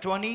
20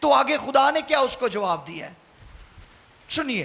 تو آگے خدا نے کیا اس کو جواب دیا ہے؟ سنیے.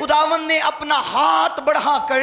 خداوند نے اپنا ہاتھ بڑھا کر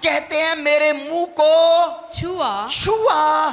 کہتے ہیں میرے منہ کو چھوا.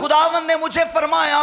خداوند نے مجھے فرمایا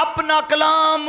اپنا کلام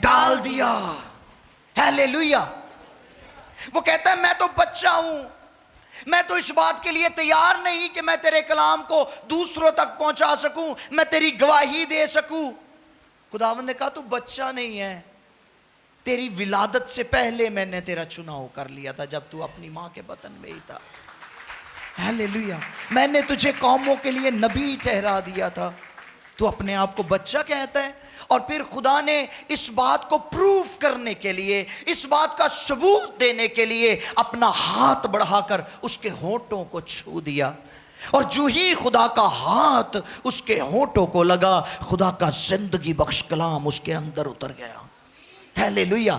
ڈال دیا. ہیلیلویا. وہ کہتا ہے میں تو بچہ ہوں, میں تو اس بات کے لیے تیار نہیں کہ میں تیرے کلام کو دوسروں تک پہنچا سکوں, میں تیری گواہی دے سکوں. خداوند نے کہا تو بچہ نہیں ہے, تیری ولادت سے پہلے میں نے تیرا چناؤ کر لیا تھا جب تو اپنی ماں کے بطن میں ہی تھا. ہیلیلویا. میں نے تجھے قوموں کے لیے نبی ٹھہرا دیا تھا, تو اپنے آپ کو بچہ کہتا ہے. اور پھر خدا نے اس بات کو پروف کرنے کے لیے, اس بات کا ثبوت دینے کے لیے اپنا ہاتھ بڑھا کر اس کے ہونٹوں کو چھو دیا. اور جو ہی خدا کا ہاتھ اس کے ہونٹوں کو لگا, خدا کا زندگی بخش کلام اس کے اندر اتر گیا. ہیلیلویا.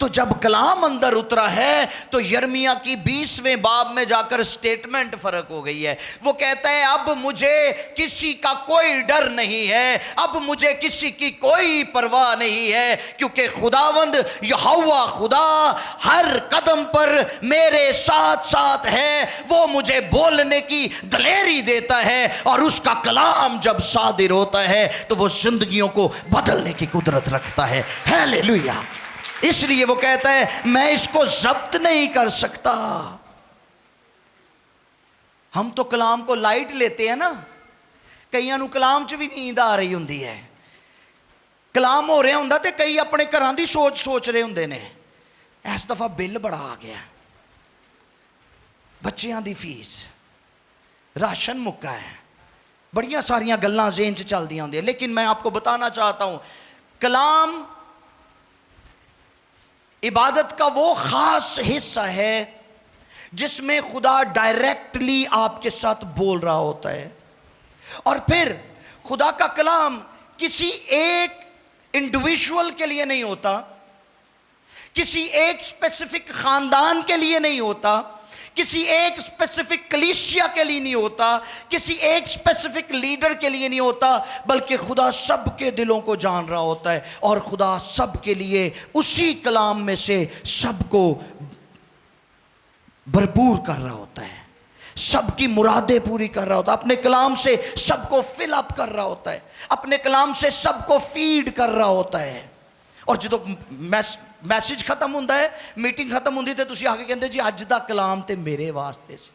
تو جب کلام اندر اترا ہے تو یرمیہ کی 20ویں باب میں جا کر سٹیٹمنٹ فرق ہو گئی ہے. وہ کہتا ہے اب مجھے کسی کا کوئی ڈر نہیں ہے, اب مجھے کسی کی کوئی پرواہ نہیں ہے, کیونکہ خداوند یہوہ خدا ہر قدم پر میرے ساتھ ساتھ ہے. وہ مجھے بولنے کی دلیری دیتا ہے, اور اس کا کلام جب صادر ہوتا ہے تو وہ زندگیوں کو بدلنے کی قدرت رکھتا ہے. ہیلیلویا. اس لیے وہ کہتا ہے میں اس کو ضبط نہیں کر سکتا. ہم تو کلام کو لائٹ لیتے ہیں نا, کئیاں نو کلام چ بھی نیند آ رہی ہوندی ہے. کلام ہو رہا ہوندا تے کئی اپنے گھراں دی سوچ رہے ہوندے نے اس دفعہ بل بڑا آ گیا, بچیاں دی فیس, راشن مکا ہے, بڑیاں ساریاں گلاں ذہن چ چلدیاں ہوندیاں. لیکن میں آپ کو بتانا چاہتا ہوں کلام عبادت کا وہ خاص حصہ ہے جس میں خدا ڈائریکٹلی آپ کے ساتھ بول رہا ہوتا ہے. اور پھر خدا کا کلام کسی ایک انڈیویجول کے لیے نہیں ہوتا, کسی ایک اسپیسیفک خاندان کے لیے نہیں ہوتا, کسی ایک اسپیسیفک کلیسیا کے لیے نہیں ہوتا, کسی ایک اسپیسیفک لیڈر کے لیے نہیں ہوتا, بلکہ خدا سب کے دلوں کو جان رہا ہوتا ہے. اور خدا سب کے لیے اسی کلام میں سے سب کو بھرپور کر رہا ہوتا ہے, سب کی مرادیں پوری کر رہا ہوتا ہے, اپنے کلام سے سب کو فل اپ کر رہا ہوتا ہے, اپنے کلام سے سب کو فیڈ کر رہا ہوتا ہے. اور جدو میسج ختم ہوتا ہے, میٹنگ ختم ہوتی ہے, تو تسی آ کے کہتے جی اج دا کلام تے میرے واسطے سے.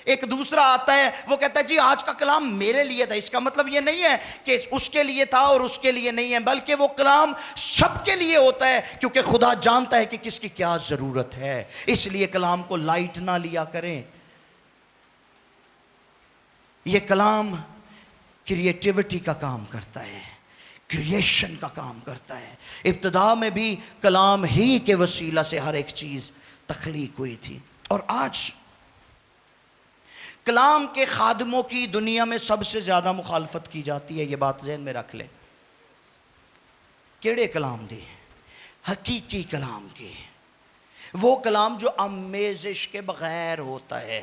ایک دوسرا آتا ہے وہ کہتا ہے جی آج کا کلام میرے لیے تھا. اس کا مطلب یہ نہیں ہے کہ اس کے لیے تھا اور اس کے لیے نہیں ہے, بلکہ وہ کلام سب کے لیے ہوتا ہے, کیونکہ خدا جانتا ہے کہ کس کی کیا ضرورت ہے. اس لیے کلام کو لائٹ نہ لیا کریں. یہ کلام کریٹیوٹی کا کام کرتا ہے, کریشن کا کام کرتا ہے. ابتدا میں بھی کلام ہی کے وسیلہ سے ہر ایک چیز تخلیق ہوئی تھی. اور آج کلام کے خادموں کی دنیا میں سب سے زیادہ مخالفت کی جاتی ہے. یہ بات ذہن میں رکھ لیں. کیڑے کلام دی؟ حقیقی کلام کی. وہ کلام جو آمیزش کے بغیر ہوتا ہے,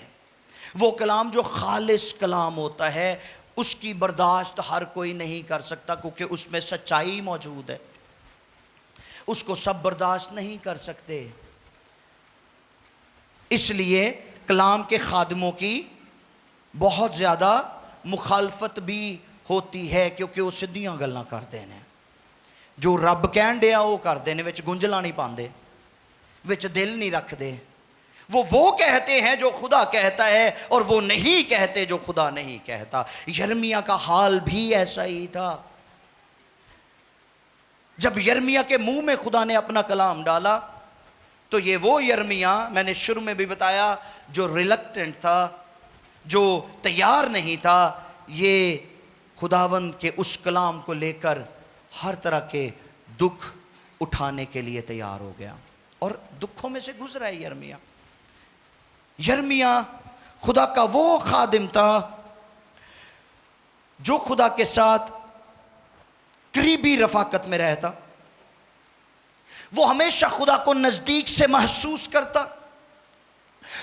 وہ کلام جو خالص کلام ہوتا ہے. اس کی برداشت ہر کوئی نہیں کر سکتا, کیونکہ اس میں سچائی موجود ہے. اس کو سب برداشت نہیں کر سکتے. اس لیے کلام کے خادموں کی بہت زیادہ مخالفت بھی ہوتی ہے, کیونکہ وہ سدھیاں گلاں کرتے ہیں. جو رب کہن ڈیا وہ کرتے ہیں, وچ گنجلا نہیں پاندے, وچ دل نہیں رکھتے. وہ کہتے ہیں جو خدا کہتا ہے, اور وہ نہیں کہتے جو خدا نہیں کہتا. یرمیہ کا حال بھی ایسا ہی تھا. جب یرمیہ کے منہ میں خدا نے اپنا کلام ڈالا تو یہ وہ یرمیہ میں نے شروع میں بھی بتایا جو ریلکٹنٹ تھا, جو تیار نہیں تھا, یہ خداوند کے اس کلام کو لے کر ہر طرح کے دکھ اٹھانے کے لیے تیار ہو گیا. اور دکھوں میں سے گزرا ہے یرمیہ. یرمیہ خدا کا وہ خادم تھا جو خدا کے ساتھ قریبی رفاقت میں رہتا. وہ ہمیشہ خدا کو نزدیک سے محسوس کرتا.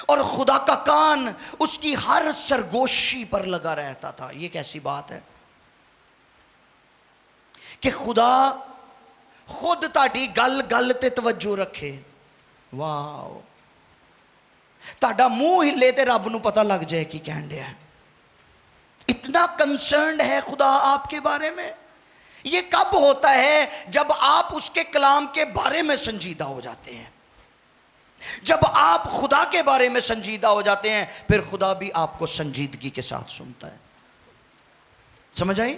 اور خدا کا کان اس کی ہر سرگوشی پر لگا رہتا تھا. یہ کیسی بات ہے کہ خدا خود تاڑی گل گل تے توجہ رکھے. واو, تاڑا منہ ہلے تے رب نو پتہ لگ جائے کہ کہن دیا ہے. اتنا کنسرنڈ ہے خدا آپ کے بارے میں. یہ کب ہوتا ہے؟ جب آپ اس کے کلام کے بارے میں سنجیدہ ہو جاتے ہیں. جب آپ خدا کے بارے میں سنجیدہ ہو جاتے ہیں پھر خدا بھی آپ کو سنجیدگی کے ساتھ سنتا ہے. سمجھ آئی؟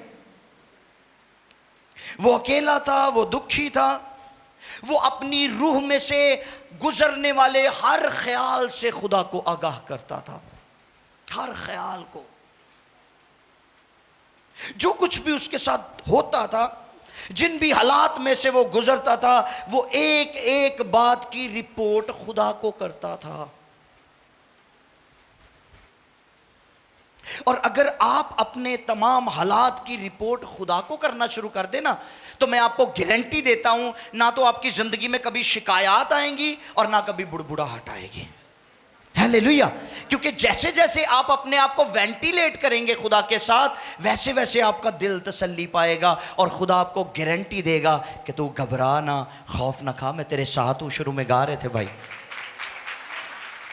وہ اکیلا تھا, وہ دکھی تھا, وہ اپنی روح میں سے گزرنے والے ہر خیال سے خدا کو آگاہ کرتا تھا. ہر خیال کو, جو کچھ بھی اس کے ساتھ ہوتا تھا, جن بھی حالات میں سے وہ گزرتا تھا, وہ ایک ایک بات کی رپورٹ خدا کو کرتا تھا. اور اگر آپ اپنے تمام حالات کی رپورٹ خدا کو کرنا شروع کر دیں نا, تو میں آپ کو گارنٹی دیتا ہوں نہ تو آپ کی زندگی میں کبھی شکایات آئیں گی اور نہ کبھی بڑبڑاہٹ آئے گی. ہیلیلویا. کیونکہ جیسے جیسے آپ اپنے آپ کو وینٹیلیٹ کریں گے خدا کے ساتھ, ویسے ویسے آپ کا دل تسلی پائے گا اور خدا آپ کو گارنٹی دے گا کہ تو گھبرا نہ, خوف نہ کھا, میں تیرے ساتھ ہوں. شروع میں گا رہے تھے بھائی,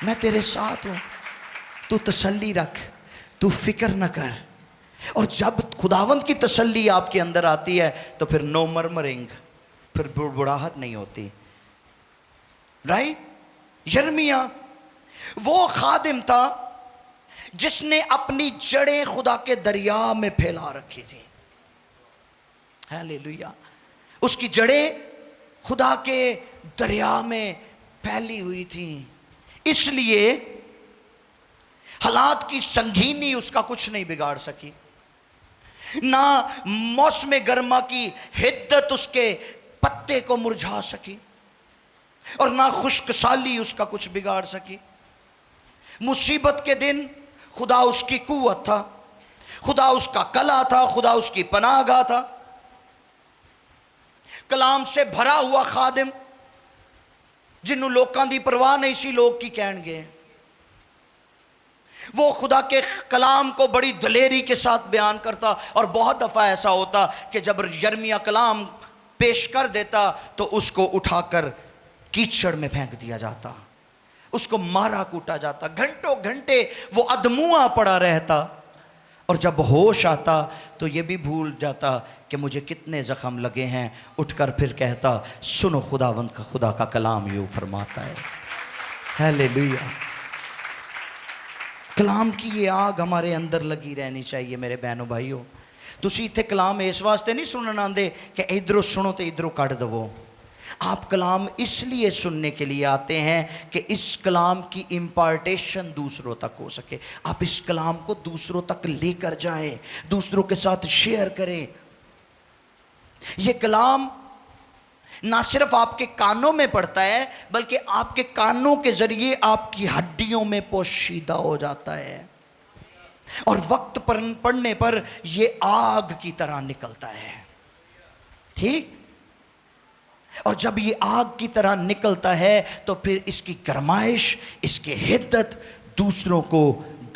میں تیرے ساتھ ہوں, تو تسلی رکھ, تو فکر نہ کر. اور جب خداوند کی تسلی آپ کے اندر آتی ہے تو پھر نو مرمرنگ, پھر بڑبڑاہٹ نہیں ہوتی. رائٹ؟ یرمیا وہ خادم تھا جس نے اپنی جڑیں خدا کے دریا میں پھیلا رکھی تھی. ہیلیلویا. اس کی جڑیں خدا کے دریا میں پھیلی ہوئی تھیں, اس لیے حالات کی سنگینی اس کا کچھ نہیں بگاڑ سکی. نہ موسم گرما کی حدت اس کے پتے کو مرجھا سکی اور نہ خشک سالی اس کا کچھ بگاڑ سکی. مصیبت کے دن خدا اس کی قوت تھا, خدا اس کا کلا تھا, خدا اس کی پناہ گاہ تھا. کلام سے بھرا ہوا خادم جنہوں لوکاں دی پرواہ نہیں سی, لوگ کی کہن گے. وہ خدا کے کلام کو بڑی دلیری کے ساتھ بیان کرتا. اور بہت دفعہ ایسا ہوتا کہ جب یرمیا کلام پیش کر دیتا تو اس کو اٹھا کر کیچڑ میں پھینک دیا جاتا, اس کو مارا کوٹا جاتا, گھنٹوں گھنٹے وہ ادموا پڑا رہتا. اور جب ہوش آتا تو یہ بھی بھول جاتا کہ مجھے کتنے زخم لگے ہیں. اٹھ کر پھر کہتا, سنو خداوند کا, خدا کا کلام یوں فرماتا ہے. ہیلیلویا. کلام کی یہ آگ ہمارے اندر لگی رہنی چاہیے میرے بہنوں بھائیوں. تسی اتنے کلام اس واسطے نہیں سننا آندے کہ ادھروں سنو تو ادھروں کٹ دو. آپ کلام اس لیے سننے کے لیے آتے ہیں کہ اس کلام کی امپارٹیشن دوسروں تک ہو سکے. آپ اس کلام کو دوسروں تک لے کر جائیں, دوسروں کے ساتھ شیئر کریں. یہ کلام نہ صرف آپ کے کانوں میں پڑتا ہے بلکہ آپ کے کانوں کے ذریعے آپ کی ہڈیوں میں پوشیدہ ہو جاتا ہے, اور وقت پر پڑھنے پر یہ آگ کی طرح نکلتا ہے. ٹھیک؟ اور جب یہ آگ کی طرح نکلتا ہے تو پھر اس کی گرمائش, اس کی حدت دوسروں کو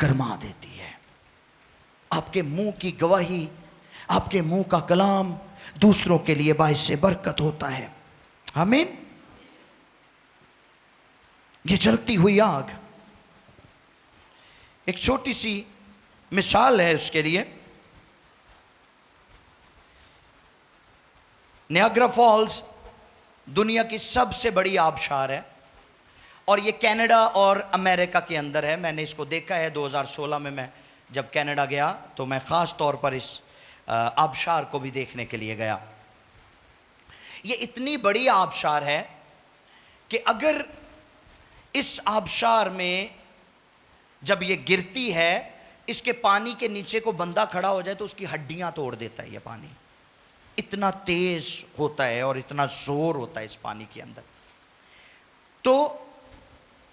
گرما دیتی ہے. آپ کے منہ کی گواہی, آپ کے منہ کا کلام دوسروں کے لیے باعث برکت ہوتا ہے. آمین. یہ جلتی ہوئی آگ ایک چھوٹی سی مثال ہے اس کے لیے. نیاگرا فالز دنیا کی سب سے بڑی آبشار ہے اور یہ کینیڈا اور امریکہ کے اندر ہے. میں نے اس کو دیکھا ہے 2016 میں جب کینیڈا گیا تو میں خاص طور پر اس آبشار کو بھی دیکھنے کے لیے گیا. یہ اتنی بڑی آبشار ہے کہ اگر اس آبشار میں جب یہ گرتی ہے, اس کے پانی کے نیچے کو بندہ کھڑا ہو جائے تو اس کی ہڈیاں توڑ دیتا ہے یہ پانی. اتنا تیز ہوتا ہے اور اتنا زور ہوتا ہے اس پانی کے اندر. تو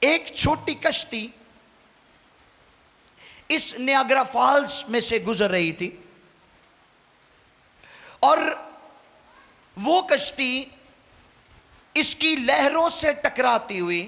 ایک چھوٹی کشتی اس نیاگرا فالز میں سے گزر رہی تھی اور وہ کشتی اس کی لہروں سے ٹکراتی ہوئی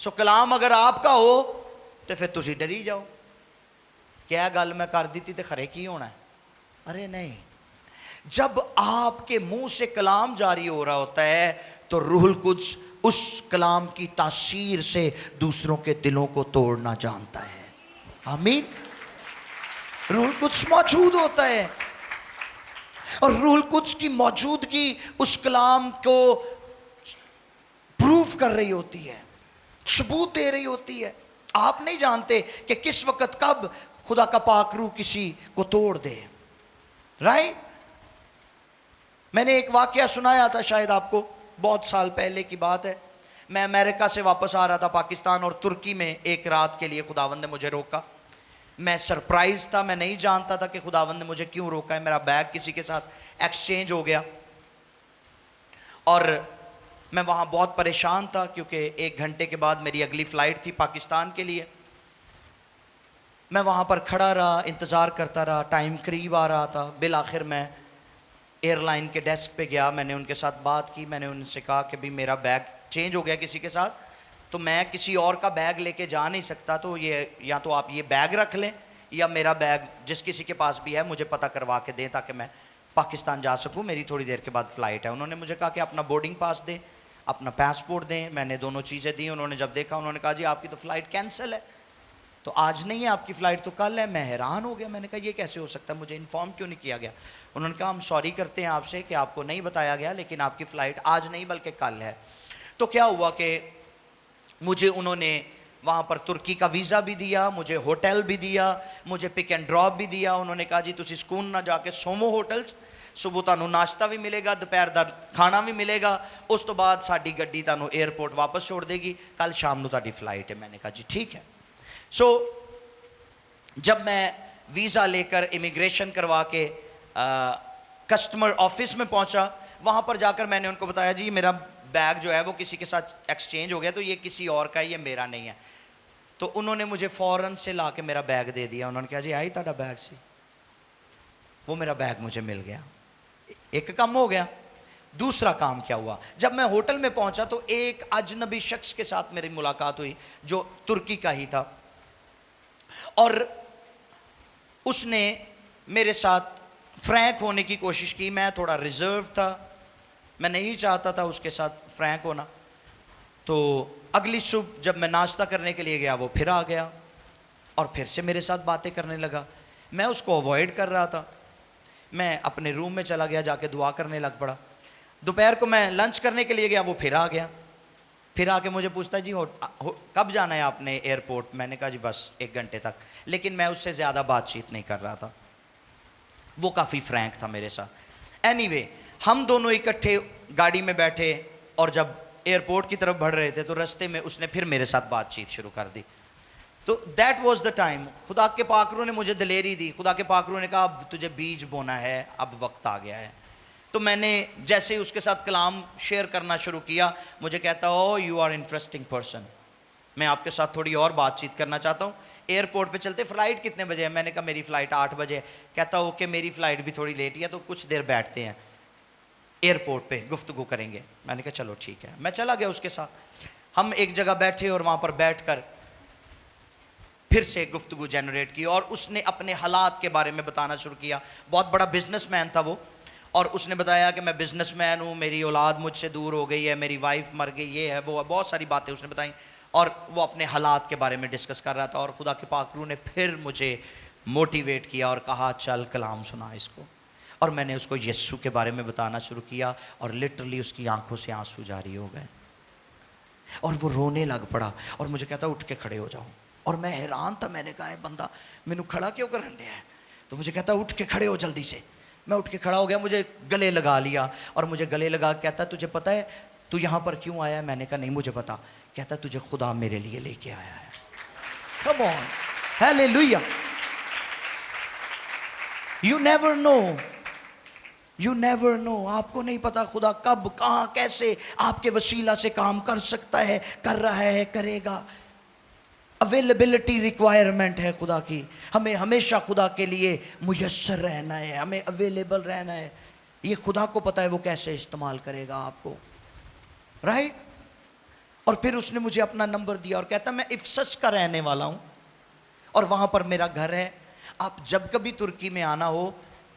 سو کلام اگر آپ کا ہو تو پھر تسی ڈری جاؤ, کیا گل میں کر دیتی تو خرے کی ہونا ہے. ارے نہیں, جب آپ کے منہ سے کلام جاری ہو رہا ہوتا ہے تو روح القدس اس کلام کی تاثیر سے دوسروں کے دلوں کو توڑنا جانتا ہے. آمین. روح القدس موجود ہوتا ہے, اور روح القدس کی موجودگی اس کلام کو پروف کر رہی ہوتی ہے, ثبوت دے رہی ہوتی ہے. آپ نہیں جانتے کہ کس وقت کب خدا کا پاک روح کسی کو توڑ دے. رائٹ. میں نے ایک واقعہ سنایا تھا شاید آپ کو, بہت سال پہلے کی بات ہے. میں امریکہ سے واپس آ رہا تھا پاکستان, اور ترکی میں ایک رات کے لیے خداوند نے مجھے روکا. میں سرپرائز تھا, میں نہیں جانتا تھا کہ خداوند نے مجھے کیوں روکا ہے. میرا بیگ کسی کے ساتھ ایکسچینج ہو گیا, اور میں وہاں بہت پریشان تھا کیونکہ 1 گھنٹے کے بعد میری اگلی فلائٹ تھی پاکستان کے لیے. میں وہاں پر کھڑا رہا, انتظار کرتا رہا, ٹائم قریب آ رہا تھا. بالآخر میں ایئر لائن کے ڈیسک پہ گیا, میں نے ان کے ساتھ بات کی. میں نے ان سے کہا کہ بھی میرا بیگ چینج ہو گیا کسی کے ساتھ, تو میں کسی اور کا بیگ لے کے جا نہیں سکتا, تو یہ یا تو آپ یہ بیگ رکھ لیں یا میرا بیگ جس کسی کے پاس بھی ہے مجھے پتہ کروا کے دیں تاکہ میں پاکستان جا سکوں, میری تھوڑی دیر کے بعد فلائٹ ہے. انہوں نے مجھے کہا کہ اپنا بورڈنگ پاس دیں, اپنا پاسپورٹ دیں. میں نے دونوں چیزیں دیں. انہوں نے جب دیکھا انہوں نے کہا جی آپ کی تو فلائٹ کینسل ہے, تو آج نہیں ہے آپ کی فلائٹ, تو کل ہے. میں حیران ہو گیا, میں نے کہا یہ کیسے ہو سکتا ہے, مجھے انفارم کیوں نہیں کیا گیا. انہوں نے کہا ہم سوری کرتے ہیں آپ سے کہ آپ کو نہیں بتایا گیا, لیکن آپ کی فلائٹ آج نہیں بلکہ کل ہے. تو کیا ہوا کہ مجھے انہوں نے وہاں پر ترکی کا ویزا بھی دیا, مجھے ہوٹل بھی دیا, مجھے پک اینڈ ڈراپ بھی دیا. انہوں نے کہا جی تسی سکون نہ جا کے سومو ہوٹلز, صبح تانوں ناشتہ بھی ملے گا, دوپہر دا کھانا بھی ملے گا, اس تو بعد ساڈی گڈی تانوں ایئرپورٹ واپس چھوڑ دے گی, کل شام نو تہاڈی فلائٹ ہے. میں نے کہا جی ٹھیک ہے. سو جب میں ویزا لے کر امیگریشن کروا کے کسٹمر آفس میں پہنچا, وہاں پر جا کر میں نے ان کو بتایا جی میرا بیگ جو ہے وہ کسی کے ساتھ ایکسچینج ہو گیا, تو یہ کسی اور کا ہے, یہ میرا نہیں ہے. تو انہوں نے مجھے فوراً سے لا کے میرا بیگ دے دیا. انہوں نے کہا جی آئی تہاڈا بیگ سی, وہ میرا بیگ مجھے مل گیا. ایک کام ہو گیا. دوسرا کام کیا ہوا, جب میں ہوٹل میں پہنچا تو ایک اجنبی شخص کے ساتھ میری ملاقات ہوئی جو ترکی کا ہی تھا, اور اس نے میرے ساتھ فرینک ہونے کی کوشش کی. میں تھوڑا ریزرو تھا, میں نہیں چاہتا تھا اس کے ساتھ فرینک ہونا. تو اگلی صبح جب میں ناشتہ کرنے کے لیے گیا وہ پھر آ گیا اور پھر سے میرے ساتھ باتیں کرنے لگا. میں اس کو اوائڈ کر رہا تھا. میں اپنے روم میں چلا گیا, جا کے دعا کرنے لگ پڑا. دوپہر کو میں لنچ کرنے کے لیے گیا, وہ پھر آ گیا. پھر آ کے مجھے پوچھتا جی کب جانا ہے آپ نے ایئرپورٹ. میں نے کہا جی بس 1 گھنٹے تک. لیکن میں اس سے زیادہ بات چیت نہیں کر رہا تھا, وہ کافی فرینک تھا میرے ساتھ. اینی وے ہم دونوں اکٹھے گاڑی میں بیٹھے, اور جب ایئرپورٹ کی طرف بڑھ رہے تھے تو رستے میں اس نے پھر میرے ساتھ بات چیت شروع کر دی. تو دیٹ واز دا ٹائم. خدا کے پاک روح نے مجھے دلیری دی. خدا کے پاک روح نے کہا اب تجھے بیج بونا ہے, اب وقت آ گیا ہے. تو میں نے جیسے ہی اس کے ساتھ کلام شیئر کرنا شروع کیا, مجھے کہتا او یو آر انٹرسٹنگ پرسن, میں آپ کے ساتھ تھوڑی اور بات چیت کرنا چاہتا ہوں. ایئرپورٹ پہ چلتے, فلائٹ کتنے بجے ہے. میں نے کہا میری فلائٹ 8 بجے. کہتا اوکے میری فلائٹ بھی تھوڑی لیٹ ہے, تو کچھ دیر بیٹھتے ہیں ایئرپورٹ پہ, گفتگو کریں گے. میں نے کہا چلو ٹھیک ہے. میں چلا گیا اس کے ساتھ. ہم ایک جگہ بیٹھے اور وہاں پر بیٹھ کر پھر سے گفتگو جنریٹ کی, اور اس نے اپنے حالات کے بارے میں بتانا شروع کیا. بہت بڑا بزنس مین تھا وہ, اور اس نے بتایا کہ میں بزنس مین ہوں, میری اولاد مجھ سے دور ہو گئی ہے, میری وائف مر گئی, یہ ہے وہ ہے, بہت ساری باتیں اس نے بتائیں, اور وہ اپنے حالات کے بارے میں ڈسکس کر رہا تھا. اور خدا کے پاک روح نے پھر مجھے موٹیویٹ کیا اور کہا چل کلام سنا اس کو. اور میں نے اس کو یسوع کے بارے میں بتانا شروع کیا, اور لٹرلی اس کی آنکھوں سے آنسو جاری ہو گئے, اور وہ رونے لگ پڑا. اور مجھے کہتا اٹھ کے کھڑے ہو جاؤ. اور میں حیران تھا, میں نے کہا بندہ مینو کھڑا کیوں کرن دیا ہے. تو مجھے کہتا اٹھ کے کھڑے ہو جلدی سے. میں اٹھ کے کھڑا ہو گیا, مجھے گلے لگا لیا, اور مجھے گلے لگا کہتا تجھے پتہ ہے تو یہاں پر کیوں آیا ہے. میں نے کہا نہیں مجھے پتا. کہتا تجھے خدا میرے لیے لے کے آیا ہے. Come on, hallelujah. You never know, you never know. آپ کو نہیں پتا خدا کب کہاں کیسے آپ کے وسیلہ سے کام کر سکتا ہے, کر رہا ہے, کرے گا. اویلیبلٹی ریکوائرمنٹ ہے خدا کی. ہمیں ہمیشہ خدا کے لیے میسر رہنا ہے, ہمیں اویلیبل رہنا ہے. یہ خدا کو پتہ ہے وہ کیسے استعمال کرے گا آپ کو, رائٹ. اور پھر اس نے مجھے اپنا نمبر دیا اور کہتا میں افسس کا رہنے والا ہوں اور وہاں پر میرا گھر ہے، آپ جب کبھی ترکی میں آنا ہو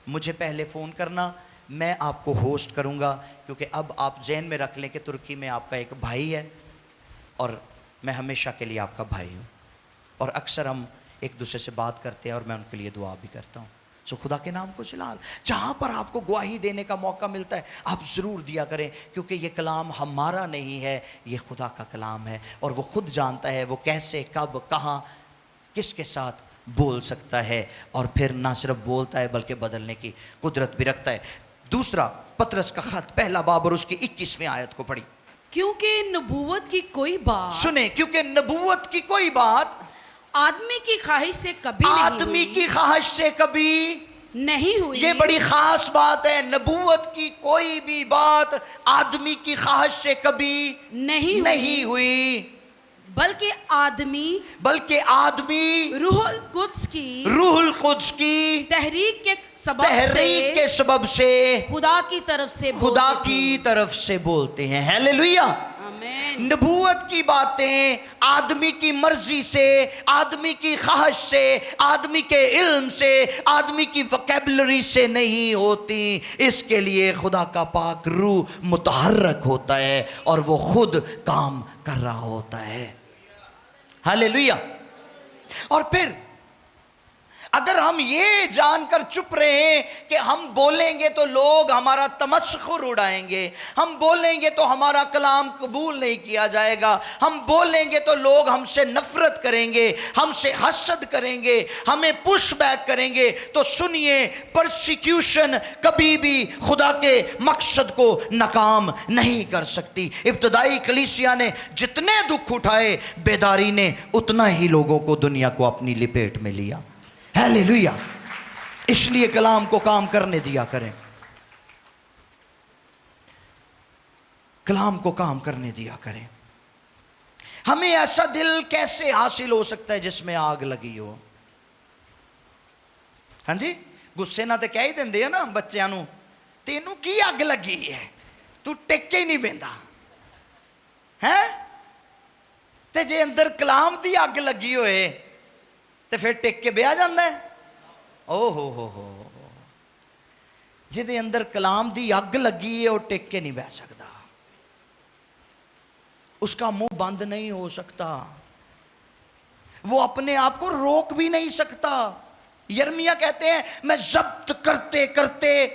مجھے پہلے فون کرنا، میں آپ کو ہوسٹ کروں گا، کیونکہ اب آپ ذہن میں رکھ لیں کہ ترکی میں آپ کا ایک بھائی ہے اور میں ہمیشہ کے لیے آپ کا بھائی ہوں، اور اکثر ہم ایک دوسرے سے بات کرتے ہیں اور میں ان کے لیے دعا بھی کرتا ہوں۔ سو خدا کے نام کو جلال، جہاں پر آپ کو گواہی دینے کا موقع ملتا ہے آپ ضرور دیا کریں، کیونکہ یہ کلام ہمارا نہیں ہے، یہ خدا کا کلام ہے، اور وہ خود جانتا ہے وہ کیسے، کب، کہاں، کس کے ساتھ بول سکتا ہے، اور پھر نہ صرف بولتا ہے بلکہ بدلنے کی قدرت بھی رکھتا ہے۔ دوسرا پطرس کا خط پہلا باب اور اس کی 21ویں آیت کو پڑھی۔ کیونکہ نبوت کی کوئی بات سنیں، کیونکہ نبوت کی کوئی بات آدمی کی خواہش سے کبھی آدمی کی خواہش سے کبھی نہیں ہوئی، یہ بڑی خاص بات ہے، نبوت کی کوئی بھی بات آدمی کی خواہش سے کبھی نہیں ہوئی، بلکہ آدمی روح القدس کی تحریک کے سبب سے خدا کی طرف سے بولتے ہیں۔ ہیلیلویا۔ آمین۔ نبوت کی باتیں آدمی کی مرضی سے، آدمی کی خواہش سے، آدمی کے علم سے، آدمی کی وکیبلری سے نہیں ہوتی، اس کے لیے خدا کا پاک روح متحرک ہوتا ہے اور وہ خود کام کر رہا ہوتا ہے۔ ہیلیلویا۔ اور پھر اگر ہم یہ جان کر چپ رہے ہیں کہ ہم بولیں گے تو لوگ ہمارا تمسخر اڑائیں گے، ہم بولیں گے تو ہمارا کلام قبول نہیں کیا جائے گا، ہم بولیں گے تو لوگ ہم سے نفرت کریں گے، ہم سے حسد کریں گے، ہمیں پش بیک کریں گے، تو سنیے، پرسیکیوشن کبھی بھی خدا کے مقصد کو ناکام نہیں کر سکتی۔ ابتدائی کلیسیا نے جتنے دکھ اٹھائے، بیداری نے اتنا ہی لوگوں کو، دنیا کو اپنی لپیٹ میں لیا۔ ہیلیلویا۔ اس لیے کلام کو کام کرنے دیا کریں، کلام کو کام کرنے دیا کریں۔ ہمیں ایسا دل کیسے حاصل ہو سکتا ہے جس میں آگ لگی ہو؟ ہاں جی، غصے نہ تے کہہ ہی دیندے ہیں نا بچیاں نو، تینوں کی اگ لگی ہے، تو ٹک کے ہی نہیں بیندا ہے، تے جے اندر کلام دی اگ لگی ہوئے تے پھر ٹک کے بیاہ جاندہ ہے۔ او ہو جدے اندر کلام دی اگ لگی ہے وہ ٹک کے نہیں بیاہ سکتا، اس کا منہ بند نہیں ہو سکتا، وہ اپنے آپ کو روک بھی نہیں سکتا۔ یرمیا کہتے ہیں میں ضبط کرتے کرتے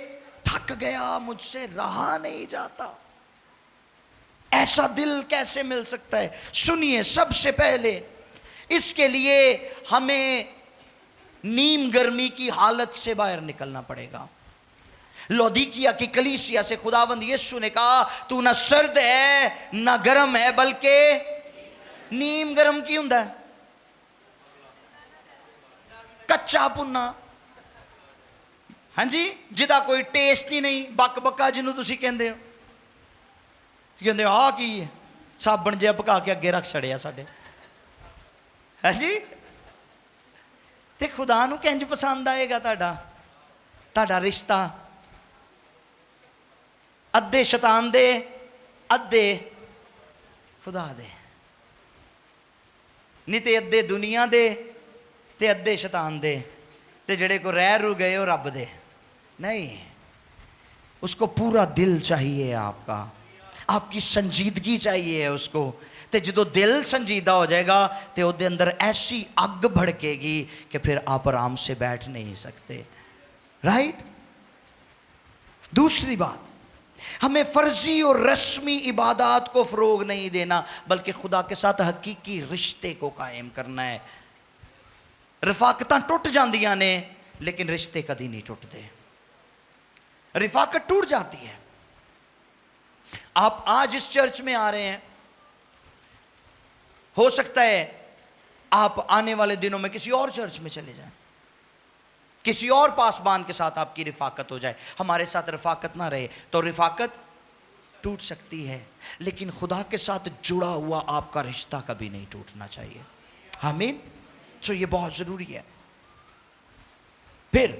تھک گیا، مجھ سے رہا نہیں جاتا۔ ایسا دل کیسے مل سکتا ہے؟ سنیے، سب سے پہلے اس کے لیے ہمیں نیم گرمی کی حالت سے باہر نکلنا پڑے گا۔ لودیکیا کی کلیسیا سے خداوند یسوع نے کہا تو نہ سرد ہے نہ گرم ہے، بلکہ نیم گرم کی ہوندا ہے، کچا پنا، ہاں جی، جدا کوئی ٹیسٹ ہی نہیں، بک بکا جنہوں تسی کہندے ہو، کہندے ہو کی ہے، صابن جہا پکا کے اگے رکھ چھڑیا ساڈے، ہاں جی، تے خدا نو کنج پسند آئے گا تہاڈا رشتہ؟ ادھے شیطان دے، ادھے خدا دے، نہیں تے ادھے دنیا دے تے ادھے شیطان دے، تے جڑے کو رہ رو گئے ہو رب دے، نہیں، اس کو پورا دل چاہیے، آپ کا، آپ کی سنجیدگی چاہیے اس کو، تے جدو دل سنجیدہ ہو جائے گا تے وہ دے اندر ایسی اگ بھڑکے گی کہ پھر آپ آرام سے بیٹھ نہیں سکتے، رائٹ؟ دوسری بات، ہمیں فرضی اور رسمی عبادات کو فروغ نہیں دینا، بلکہ خدا کے ساتھ حقیقی رشتے کو قائم کرنا ہے۔ رفاقتاں ٹوٹ جاندیاں نے لیکن رشتے کدی نہیں ٹوٹتے، رفاقت ٹوٹ جاتی ہے۔ آپ آج اس چرچ میں آ رہے ہیں، ہو سکتا ہے آپ آنے والے دنوں میں کسی اور چرچ میں چلے جائیں، کسی اور پاسبان کے ساتھ آپ کی رفاقت ہو جائے، ہمارے ساتھ رفاقت نہ رہے تو رفاقت ٹوٹ سکتی ہے، لیکن خدا کے ساتھ جڑا ہوا آپ کا رشتہ کبھی نہیں ٹوٹنا چاہیے۔ آمین۔ تو یہ بہت ضروری ہے۔ پھر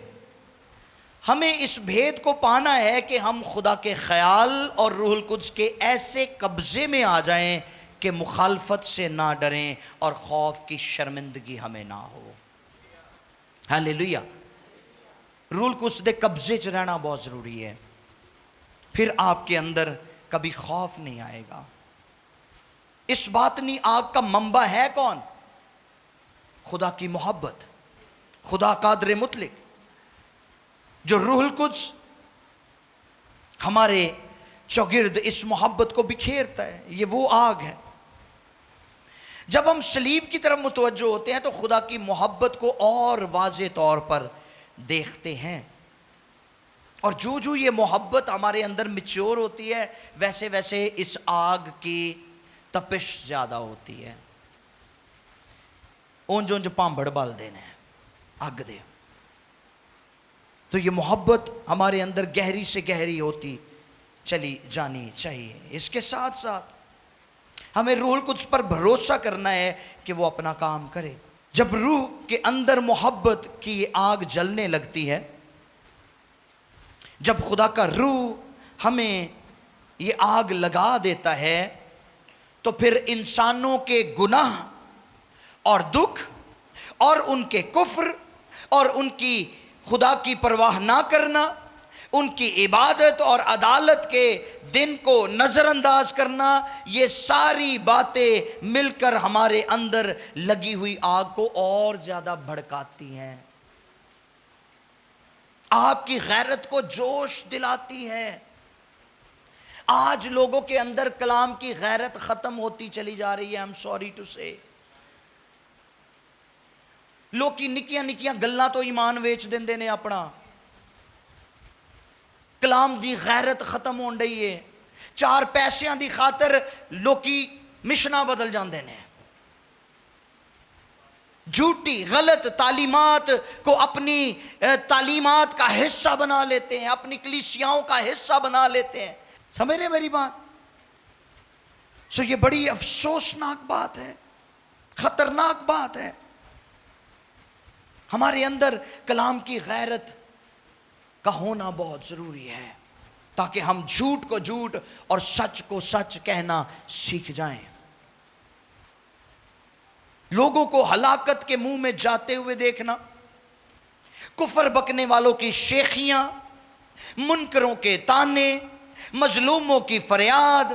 ہمیں اس بھید کو پانا ہے کہ ہم خدا کے خیال اور روح القدس کے ایسے قبضے میں آ جائیں کہ مخالفت سے نہ ڈریں اور خوف کی شرمندگی ہمیں نہ ہو. ہاللیلویا. روح القدس دے قبضے چ رہنا بہت ضروری ہے. پھر آپ کے اندر کبھی خوف نہیں آئے گا. اس باطنی آگ کا منبع ہے کون؟ خدا کی محبت، خدا قادر مطلق. جو روح القدس ہمارے چوگرد اس محبت کو بکھیرتا ہے، یہ وہ آگ ہے. جب ہم صلیب کی طرف متوجہ ہوتے ہیں تو خدا کی محبت کو اور واضح طور پر دیکھتے ہیں. اور جو جو یہ محبت ہمارے اندر میچور ہوتی ہے، ویسے ویسے اس آگ کی تپش زیادہ ہوتی ہے. اونج اونج پانبڑ بال دینے اگ دے. تو یہ محبت ہمارے اندر گہری سے گہری ہوتی چلی جانی چاہیے. اس کے ساتھ ساتھ ہمیں روح القدس پر بھروسہ کرنا ہے کہ وہ اپنا کام کرے. جب روح کے اندر محبت کی یہ آگ جلنے لگتی ہے، جب خدا کا روح ہمیں یہ آگ لگا دیتا ہے، تو پھر انسانوں کے گناہ اور دکھ اور ان کے کفر اور ان کی خدا کی پرواہ نہ کرنا، ان کی عبادت اور عدالت کے دن کو نظر انداز کرنا، یہ ساری باتیں مل کر ہمارے اندر لگی ہوئی آگ کو اور زیادہ بھڑکاتی ہیں، آپ کی غیرت کو جوش دلاتی ہے. آج لوگوں کے اندر کلام کی غیرت ختم ہوتی چلی جا رہی ہے. I'm sorry to say. لوکی نکیاں نکیاں گلاں تو ایمان ویچ دیندے نے اپنا. کلام دی غیرت ختم ہون رہی ہے. 4 پیسیاں دی خاطر لوکی مشنا بدل جاندے نے. جھوٹی غلط تعلیمات کو اپنی تعلیمات کا حصہ بنا لیتے ہیں، اپنی کلیسیاؤں کا حصہ بنا لیتے ہیں. سمجھ رہے میری بات؟ سو یہ بڑی افسوسناک بات ہے، خطرناک بات ہے. ہمارے اندر کلام کی غیرت کا ہونا بہت ضروری ہے تاکہ ہم جھوٹ کو جھوٹ اور سچ کو سچ کہنا سیکھ جائیں. لوگوں کو ہلاکت کے منہ میں جاتے ہوئے دیکھنا، کفر بکنے والوں کی شیخیاں، منکروں کے تانے، مظلوموں کی فریاد،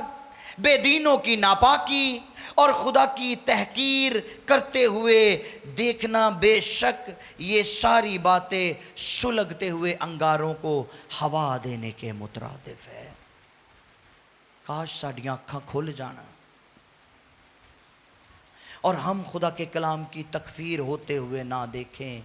بے دینوں کی ناپاکی اور خدا کی تحقیر کرتے ہوئے دیکھنا، بے شک یہ ساری باتیں سلگتے ہوئے انگاروں کو ہوا دینے کے مترادف ہے. کاش ساڈیاں اکھاں کھل جانا اور ہم خدا کے کلام کی تکفیر ہوتے ہوئے نہ دیکھیں،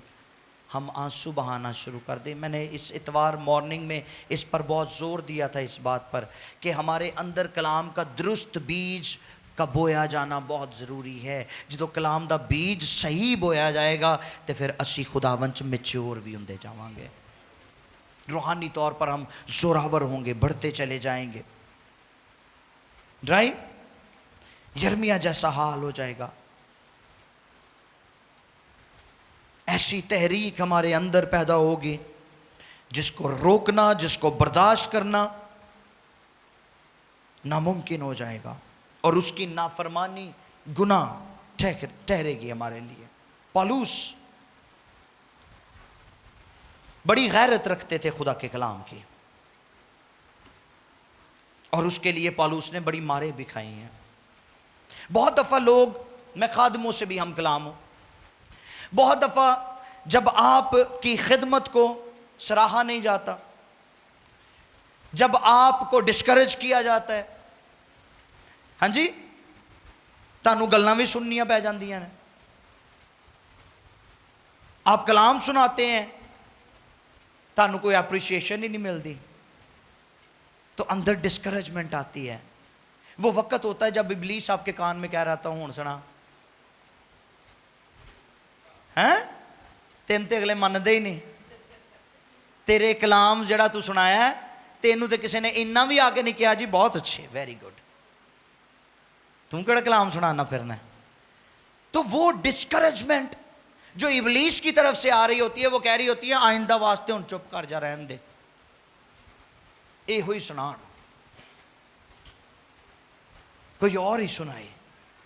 ہم آنسو بہانا شروع کر دیں. میں نے اس اتوار مارننگ میں اس پر بہت زور دیا تھا، اس بات پر کہ ہمارے اندر کلام کا درست بیج کا بویا جانا بہت ضروری ہے. جدو کلام دا بیج صحیح بویا جائے گا تو پھر اسی خداوند میچور بھی ہوندے جاواں گے. روحانی طور پر ہم زوراور ہوں گے، بڑھتے چلے جائیں گے. رائٹ؟ یرمیہ جیسا حال ہو جائے گا. ایسی تحریک ہمارے اندر پیدا ہوگی جس کو روکنا، جس کو برداشت کرنا ناممکن ہو جائے گا، اور اس کی نافرمانی گناہ ٹھہرے گی ہمارے لیے. پالوس بڑی غیرت رکھتے تھے خدا کے کلام کی، اور اس کے لیے پالوس نے بڑی مارے بھی کھائی ہیں. بہت دفعہ لوگ، میں خادموں سے بھی ہم کلام ہوں، بہت دفعہ جب آپ کی خدمت کو سراہا نہیں جاتا، جب آپ کو ڈسکریج کیا جاتا ہے، ہاں جی، تانوں گلاں بھی سننیاں پہ جاندیاں نے. آپ کلام سناتے ہیں، تانوں کوئی اپریشیشن ہی نہیں ملتی، تو اندر ڈسکریجمنٹ آتی ہے. وہ وقت ہوتا ہے جب ابلیس آپ کے کان میں کہہ رہا تھا ہوں سنا ہیں تین تے اگلے مندے ہی نہیں، تیرے کلام جڑا تو سنایا ہے تینوں تے کسی نے اتنا بھی آگے نہیں کیا جی بہت اچھے، ویری گڈ، تم کہڑا کلام سنانا پھرنا. تو وہ ڈسکریجمنٹ جو ابلیس کی طرف سے آ رہی ہوتی ہے، وہ کہہ رہی ہوتی ہے آئندہ واسطے ہن چپ کر جا، رہن دے، اے ہوئی سنان، کوئی اور ہی سنائے.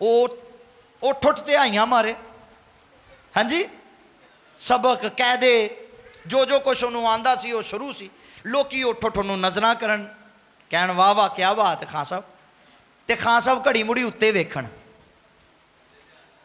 ਉਹ ਠੁੱਟ ਤੇ ਆਈਆਂ ਮਾਰੇ, ਹਾਂਜੀ ਸਬਕ ਕਹਿ ਦੇ, ਜੋ ਕੁਛ ਉਹਨੂੰ ਆਂਦਾ ਸੀ ਉਹ ਸ਼ੁਰੂ ਸੀ, ਲੋਕੀ ਉਹ ਠੁੱਟ ਨੂੰ ਨਜ਼ਰਾਂ ਕਰਨ, ਕਹਿਣ ਵਾਹ ਵਾਹ ਕਿਆ ਬਾਤ ਖਾਨ ਸਾਹਿਬ, ਤੇ ਖਾਨ ਸਾਹਿਬ ਘੜੀ ਮੁੜੀ ਉੱਤੇ ਵੇਖਣ।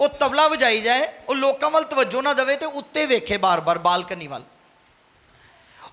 ਉਹ ਤਬਲਾ ਵਜਾਈ ਜਾਏ, ਉਹ ਲੋਕਾਂ ਵੱਲ ਤਵੱਜੋ ਨਾ ਦੇਵੇ ਤੇ ਉੱਤੇ ਵੇਖੇ ਬਾਰ-ਬਾਰ ਬਾਲਕਨੀ ਵੱਲ।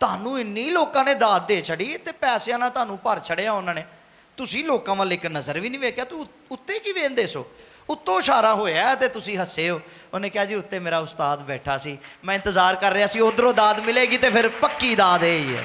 ਤੁਹਾਨੂੰ ਇੰਨੀ ਲੋਕਾਂ ਨੇ ਦਾਤ ਦੇ ਛੜੀ ਤੇ ਪੈਸਿਆਂ ਨਾਲ ਤੁਹਾਨੂੰ ਭਰ ਛੜਿਆ ਉਹਨਾਂ ਨੇ, ਤੁਸੀਂ ਲੋਕਾਂ ਵੱਲ ਇੱਕ ਨਜ਼ਰ ਵੀ ਨਹੀਂ ਵੇਖਿਆ, ਤੂੰ ਉੱਤੇ ਕੀ ਵੇਂਦੇ ਸੋ? ਉੱਤੋਂ ਇਸ਼ਾਰਾ ਹੋਇਆ ਤੇ ਤੁਸੀਂ ਹੱਸੇ ਹੋ। ਉਹਨੇ ਕਿਹਾ ਜੀ ਉੱਤੇ ਮੇਰਾ ਉਸਤਾਦ ਬੈਠਾ ਸੀ, ਮੈਂ ਇੰਤਜ਼ਾਰ ਕਰ ਰਿਹਾ ਸੀ ਉਧਰੋਂ ਦਾਤ ਮਿਲੇਗੀ ਤੇ ਫਿਰ ਪੱਕੀ ਦਾਤ ਹੀ ਹੈ।